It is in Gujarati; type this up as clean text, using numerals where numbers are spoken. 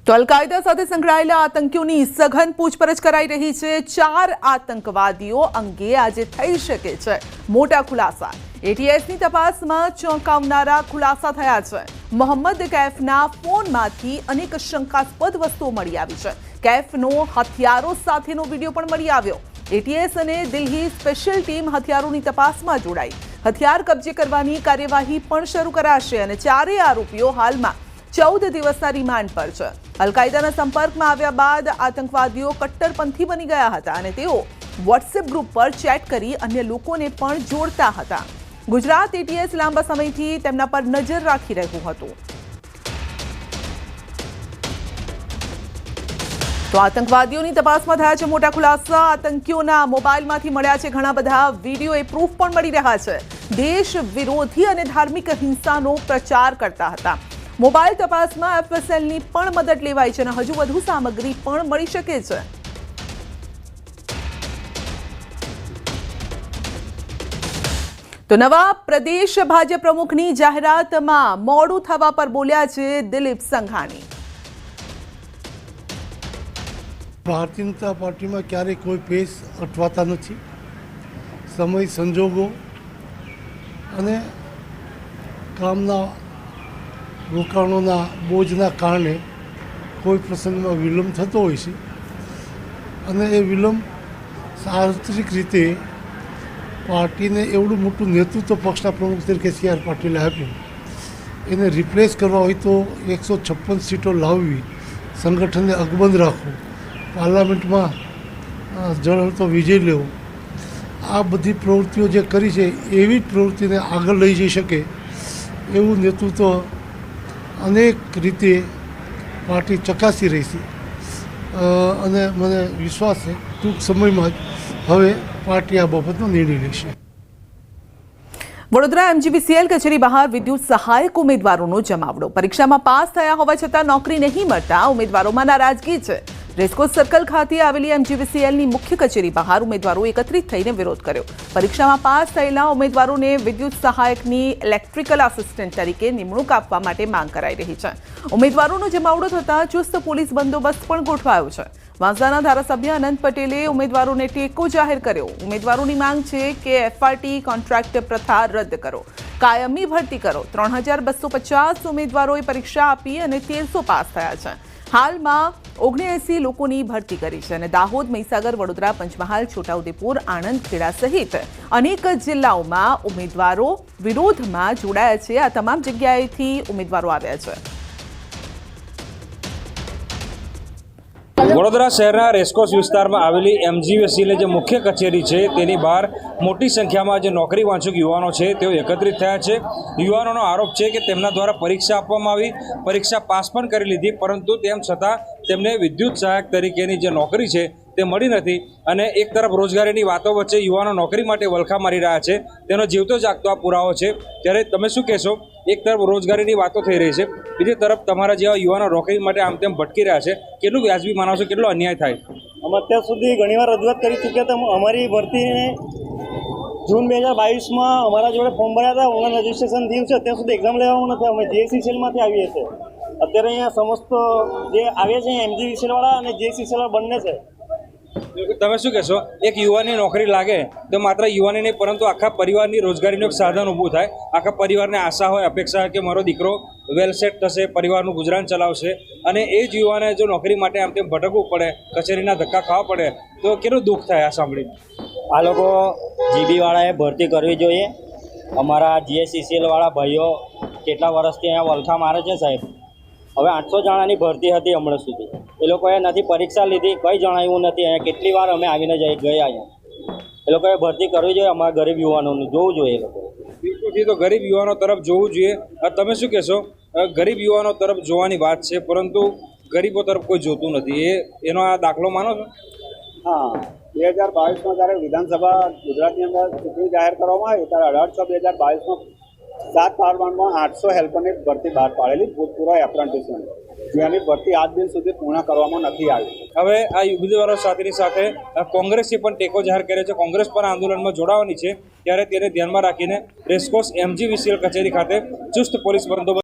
તો અલકાયદા સાથે સંકળાયેલા આતંકીઓની સઘન પૂછપરછ કરાઈ રહી છે। 4 આતંકવાદીઓ અંગે આજે થઈ શકે છે મોટા ખુલાસા। એટીએસની તપાસમાં ચોંકાવનારા ખુલાસા થયા છે। મોહમ્મદ કૈફના ફોનમાંથી અનેક શંકાસ્પદ વસ્તુઓ મળી આવી છે। કૈફનો હથિયારો સાથેનો વિડીયો પણ મળી આવ્યો। એટીએસ અને દિલ્હી સ્પેશિયલ ટીમ હથિયારોની તપાસમાં જોડાઈ। હથિયાર કબજે કરવાની કાર્યવાહી પણ શરૂ કરાશે અને ચારેય આરોપીઓ હાલમાં 14 દિવસના રિમાન્ડ પર છે। અલકાયદાના સંપર્કમાં આવ્યા બાદ આતંકવાદીઓ કટ્ટરપંથી બની ગયા હતા અને તેઓ વોટ્સએપ ગ્રુપ પર ચેટ કરી અન્ય લોકોને પણ જોડતા હતા। ગુજરાત એટીએસ લાંબા સમયથી તેમના પર નજર રાખી રહ્યું હતું। તો આતંકવાદીઓની તપાસમાં થયા છે મોટા ખુલાસા। આતંકીઓના મોબાઈલમાંથી મળ્યા છે ઘણા બધા વિડીયો, એ પ્રૂફ પણ મળી રહ્યા છે। દેશ વિરોધી અને ધાર્મિક હિંસાનો પ્રચાર કરતા હતા। મોબાઈલ તપાસમાં એફએસએલની પણ મદદ લેવાઈ છે અને હજુ વધુ સામગ્રી પણ મળી શકે છે। તો નવા પ્રદેશ ભાજપ પ્રમુખની જાહેરાતમાં મોડું થવા પર બોલ્યા છે દિલીપ સંઘાણી। ભારતીય જનતા પાર્ટીમાં ક્યારેય કોઈ પેશ અટવાતા નથી। સમય, સંજોગો અને કામના રોકાણોના બોજના કારણે કોઈ પ્રસંગમાં વિલંબ થતો હોય છે અને એ વિલંબ સાર્વત્રિક રીતે પાર્ટીને એવડું મોટું નેતૃત્વ પક્ષના પ્રમુખ તરીકે સી.આર. પાટીલે આપ્યું, એને રિપ્લેસ કરવા હોય તો 156 સીટો લાવવી, સંગઠનને અકબંધ રાખવું, પાર્લામેન્ટમાં જળહળતો વિજય લેવો, આ બધી પ્રવૃત્તિઓ જે કરી છે એવી જ પ્રવૃત્તિને આગળ લઈ જઈ શકે એવું નેતૃત્વ અનેક રીતે પાર્ટી ચકાસી રહી છે અને મને વિશ્વાસ છે ટૂંક સમયમાં જ હવે પાર્ટી આ બાબતનો નિર્ણય લેશે। વડોદરા એમજીવીસીએલ કચેરી બહાર વિદ્યુત સહાયક ઉમેદવારોનો જમાવડો। પરીક્ષામાં પાસ થયા હોવા છતાં નોકરી નહીં મળતા ઉમેદવારોમાં નારાજગી છે। રેસકોર્સ સર્કલ ખાતે આવેલી એમજીવીસીએલની મુખ્ય કચેરી બહાર ઉમેદવારો એકત્રિત થઈને વિરોધ કર્યો। પરીક્ષામાં પાસ થયેલા ઉમેદવારોને વિદ્યુત સહાયકની ઇલેક્ટ્રિકલ આસિસ્ટન્ટ તરીકે નિમણૂક આપવા માટે માંગ કરાઈ રહી છે। ઉમેદવારોનો જમાવડો થતાં ચુસ્ત પોલીસ બંદોબસ્ત પણ ગોઠવાયો છે। વાંસદાના ધારાસભ્ય અનંત પટેલે ઉમેદવારોને ટેકો જાહેર કર્યો। ઉમેદવારોની માંગ છે કે એફઆરટી કોન્ટ્રાક્ટ પ્રથા રદ કરો, કાયમી ભરતી કરો। 3250 ઉમેદવારોએ પરીક્ષા આપી અને 1300 પાસ થયા છે। હાલમાં 79 લોકોની ભરતી કરી છે અને દાહોદ, મહીસાગર, વડોદરા, પંચમહાલ, છોટાઉદેપુર, આણંદ, ખેડા સહિત અનેક જિલ્લાઓમાં ઉમેદવારો વિરોધમાં જોડાયા છે। આ તમામ જગ્યાએથી ઉમેદવારો આવ્યા છે। વડોદરા શહેરના રેસકોર્સ વિસ્તારમાં આવેલી એમજીવીસીએલ જે મુખ્ય કચેરી છે તેની બહાર મોટી સંખ્યામાં જે નોકરી વાંચુક યુવાનો છે તેઓ એકત્રિત થયા છે। યુવાનોનો આરોપ છે કે તેમના દ્વારા પરીક્ષા આપવામાં આવી, પરીક્ષા પાસ પણ કરી લીધી, પરંતુ તેમ છતાં તેમને વિદ્યુત સહાયક તરીકેની જે નોકરી છે તે મળી નથી અને એક તરફ રોજગારીની વાતો વચ્ચે યુવાનો નોકરી માટે વલખા મારી રહ્યા છે, તેનો જીવતો જાગતો આ પુરાવો છે। ત્યારે તમે શું કહેશો? એક તરફ રોજગારીની વાતો થઈ રહી છે, બીજી તરફ તમારા જેવા યુવાનો નોકરી માટે આમ તેમ ભટકી રહ્યા છે, કેટલું વ્યાજબી માનો છો, કેટલો અન્યાય થાય? અમે અત્યાર સુધી ઘણીવાર રજૂઆત કરી ચૂક્યા હતા। અમારી ભરતીને જૂન 2022માં અમારા જોડે ફોર્મ ભર્યા હતા, ઓનલાઈન રજિસ્ટ્રેશન થયું છે, અત્યાર સુધી એક્ઝામ લેવાનું નથી। અમે જીએસસીસીએલમાંથી આવીએ છીએ। અત્યારે અહીંયા સમસ્ત જે આવ્યા છે એમજીવીસીએલવાળા અને જીએસસીસીએલ બંને છે। તમે શું કહેશો? એક યુવાનની નોકરી લાગે તો માત્ર યુવાની નહીં પરંતુ આખા પરિવારની રોજગારીનું એક સાધન ઊભું થાય। આખા પરિવારને આશા હોય, અપેક્ષા હોય કે મારો દીકરો વેલ સેટ થશે, પરિવારનું ગુજરાન ચલાવશે, અને એ જ યુવાને જો નોકરી માટે આમ તેમ ભટકવું પડે, કચેરીના ધક્કા ખાવા પડે તો કેટલું દુઃખ થાય આ સાંભળી? આ લોકો જીબીવાળાએ ભરતી કરવી જોઈએ। અમારા જીએસસીસીએલવાળા ભાઈઓ કેટલા વર્ષથી અહીંયા વલખા મારે છે સાહેબ। હવે 800 જણાની ભરતી હતી હમણાં સુધી, એ લોકોએ નથી પરીક્ષા લીધી, કંઈ જણાવ્યું નથી। અહીંયા કેટલી વાર અમે આવીને ગયા અહીંયા। એ લોકોએ ભરતી કરવી જોઈએ, અમારા ગરીબ યુવાનોને જોવું જોઈએ। એ લોકો બિલકુલથી તો ગરીબ યુવાનો તરફ જોવું જોઈએ। તમે શું કહેશો? ગરીબ યુવાનો તરફ જોવાની વાત છે પરંતુ ગરીબો તરફ કોઈ જોતું નથી, એનો આ દાખલો માનો છો? હા, 2022માં જ્યારે વિધાનસભા ગુજરાતની અંદર ચૂંટણી જાહેર કરવામાં આવી ત્યારે 18/6/2022માં 7 પાર્લામેન્ટમાં 800 હેલ્પરની ભરતી બહાર પાડેલી ભૂતપૂર્વ એપ્રેન્ટિસની, જેની ભરતી આજ દિન સુધી પૂર્ણ કરવામાં નથી આવી। હવે આ ઉમેદવારો સાથેની સાથે કોંગ્રેસે પણ ટેકો જાહેર કર્યો છે। કોંગ્રેસ પણ આંદોલનમાં જોડાવાની છે, ત્યારે તેને ધ્યાનમાં રાખીને રેસકોર્સ એમજીવીસીએલ કચેરી ખાતે ચુસ્ત પોલીસ બંદોબસ્ત